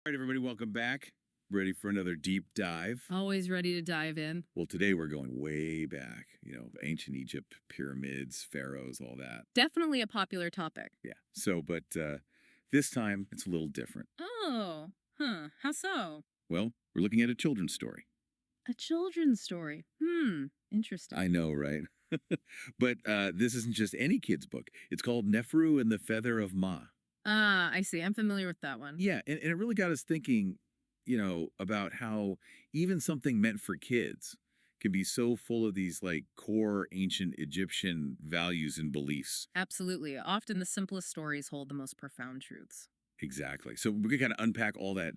All right, everybody, welcome back. Ready for another deep dive? Always ready to dive in. Well, today we're going way back, ancient Egypt, pyramids, pharaohs, all that. Definitely a popular topic. Yeah. But this time it's a little different. Oh, how so? Well, we're looking at a children's story. A children's story. Interesting. I know, right? But this isn't just any kid's book. It's called Neferu and the Feather of Ma. Ah, I see. I'm familiar with that one. Yeah, and it really got us thinking, about how even something meant for kids can be so full of these like core ancient Egyptian values and beliefs. Absolutely. Often the simplest stories hold the most profound truths. Exactly. So we can kind of unpack all that,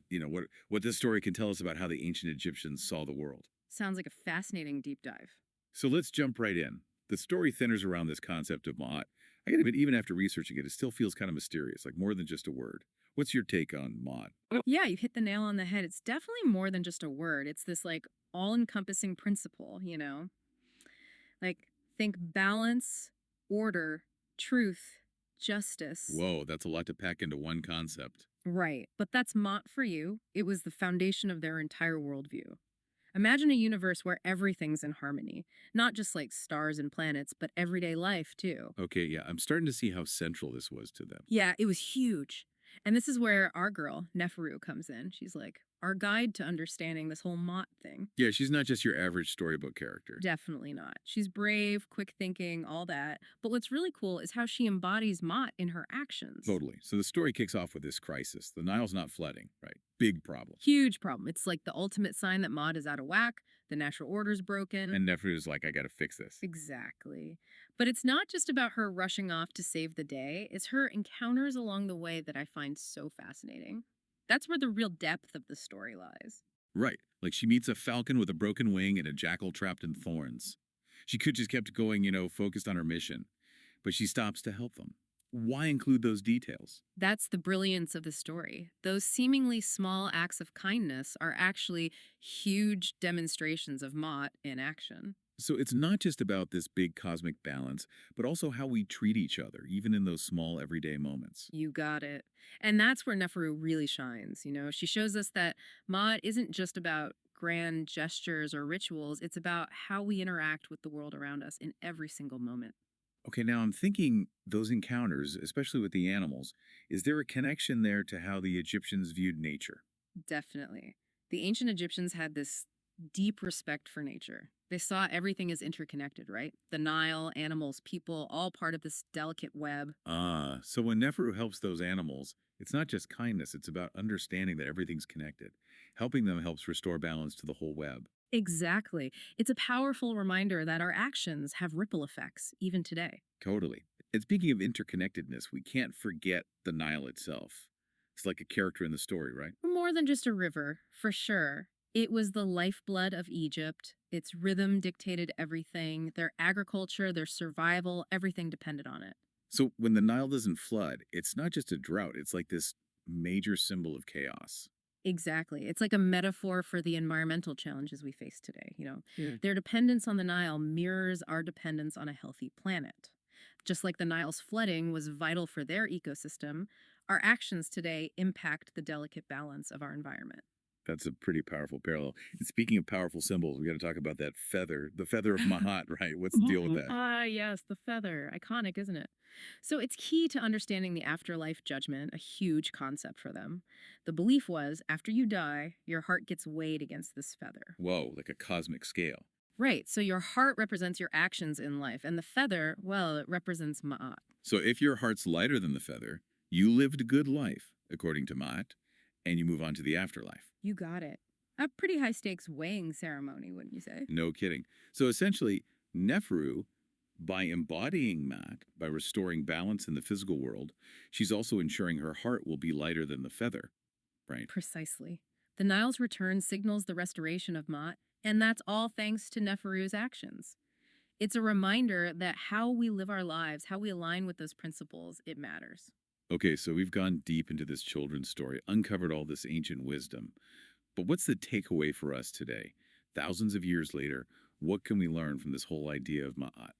what this story can tell us about how the ancient Egyptians saw the world. Sounds like a fascinating deep dive. So let's jump right in. The story centers around this concept of Ma'at. I gotta admit, even after researching it, it still feels kind of mysterious, like more than just a word. What's your take on Ma'at? Yeah, you hit the nail on the head. It's definitely more than just a word. It's this like all-encompassing principle. Like think balance, order, truth, justice. Whoa, that's a lot to pack into one concept. Right. But that's Mott for you. It was the foundation of their entire worldview. Imagine a universe where everything's in harmony, not just like stars and planets, but everyday life too. Okay, yeah, I'm starting to see how central this was to them. Yeah, it was huge. And this is where our girl, Neferu, comes in. She's like our guide to understanding this whole Mott thing. Yeah, she's not just your average storybook character. Definitely not. She's brave, quick thinking, all that. But what's really cool is how she embodies Mott in her actions. Totally. So the story kicks off with this crisis. The Nile's not flooding, right? Big problem. Huge problem. It's like the ultimate sign that Mott is out of whack, the natural order's broken. And Neferu's like, I gotta fix this. Exactly. But it's not just about her rushing off to save the day, it's her encounters along the way that I find so fascinating. That's where the real depth of the story lies. Right. Like she meets a falcon with a broken wing and a jackal trapped in thorns. She could just kept going, focused on her mission. But she stops to help them. Why include those details? That's the brilliance of the story. Those seemingly small acts of kindness are actually huge demonstrations of Mott in action. So it's not just about this big cosmic balance, but also how we treat each other, even in those small everyday moments. You got it. And that's where Neferu really shines. She shows us that Mott isn't just about grand gestures or rituals, it's about how we interact with the world around us in every single moment. Okay, now I'm thinking those encounters, especially with the animals, is there a connection there to how the Egyptians viewed nature? Definitely. The ancient Egyptians had this deep respect for nature. They saw everything as interconnected, right? The Nile, animals, people, all part of this delicate web. Ah, so when Neferu helps those animals, it's not just kindness, it's about understanding that everything's connected. Helping them helps restore balance to the whole web. Exactly. It's a powerful reminder that our actions have ripple effects, even today. Totally. And speaking of interconnectedness, we can't forget the Nile itself. It's like a character in the story, right? More than just a river, for sure. It was the lifeblood of Egypt. Its rhythm dictated everything. Their agriculture, their survival, everything depended on it. So when the Nile doesn't flood, it's not just a drought, it's like this major symbol of chaos. Exactly. It's like a metaphor for the environmental challenges we face today. Yeah. Their dependence on the Nile mirrors our dependence on a healthy planet. Just like the Nile's flooding was vital for their ecosystem, our actions today impact the delicate balance of our environment. That's a pretty powerful parallel. And speaking of powerful symbols, we got to talk about that feather, the feather of Mahat, right? What's the deal with that? Ah, yes, the feather. Iconic, isn't it? So it's key to understanding the afterlife judgment, a huge concept for them. The belief was after you die, your heart gets weighed against this feather. Whoa, like a cosmic scale. Right, so your heart represents your actions in life, and the feather, well, it represents Ma'at. So if your heart's lighter than the feather, you lived a good life, according to Maat, and you move on to the afterlife. You got it. A pretty high stakes weighing ceremony, wouldn't you say? No kidding. So essentially, Neferu, by embodying Maat, by restoring balance in the physical world, she's also ensuring her heart will be lighter than the feather, right? Precisely. The Nile's return signals the restoration of Ma'at, and that's all thanks to Neferu's actions. It's a reminder that how we live our lives, how we align with those principles, it matters. Okay, so we've gone deep into this children's story, uncovered all this ancient wisdom. But what's the takeaway for us today? Thousands of years later, what can we learn from this whole idea of Ma'at?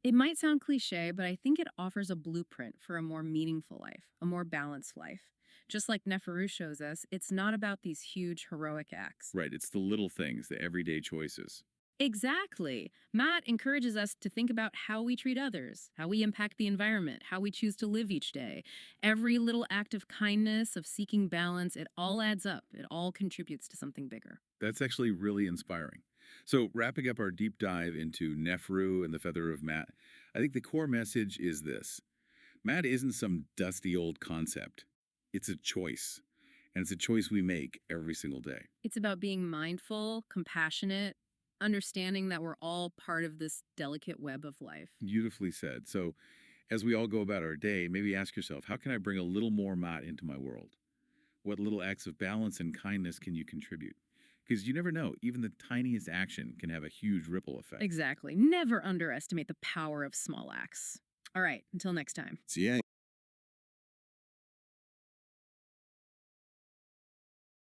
It might sound cliche, but I think it offers a blueprint for a more meaningful life, a more balanced life. Just like Neferu shows us, it's not about these huge heroic acts. Right, it's the little things, the everyday choices. Exactly. Matt encourages us to think about how we treat others, how we impact the environment, how we choose to live each day. Every little act of kindness, of seeking balance, it all adds up. It all contributes to something bigger. That's actually really inspiring. So, wrapping up our deep dive into Neferu and the feather of Matt, I think the core message is this: Matt isn't some dusty old concept, it's a choice. And it's a choice we make every single day. It's about being mindful, compassionate, understanding that we're all part of this delicate web of life. Beautifully said. So, as we all go about our day, maybe ask yourself, how can I bring a little more Matt into my world? What little acts of balance and kindness can you contribute? Because you never know, even the tiniest action can have a huge ripple effect. Exactly. Never underestimate the power of small acts. All right, until next time. See ya.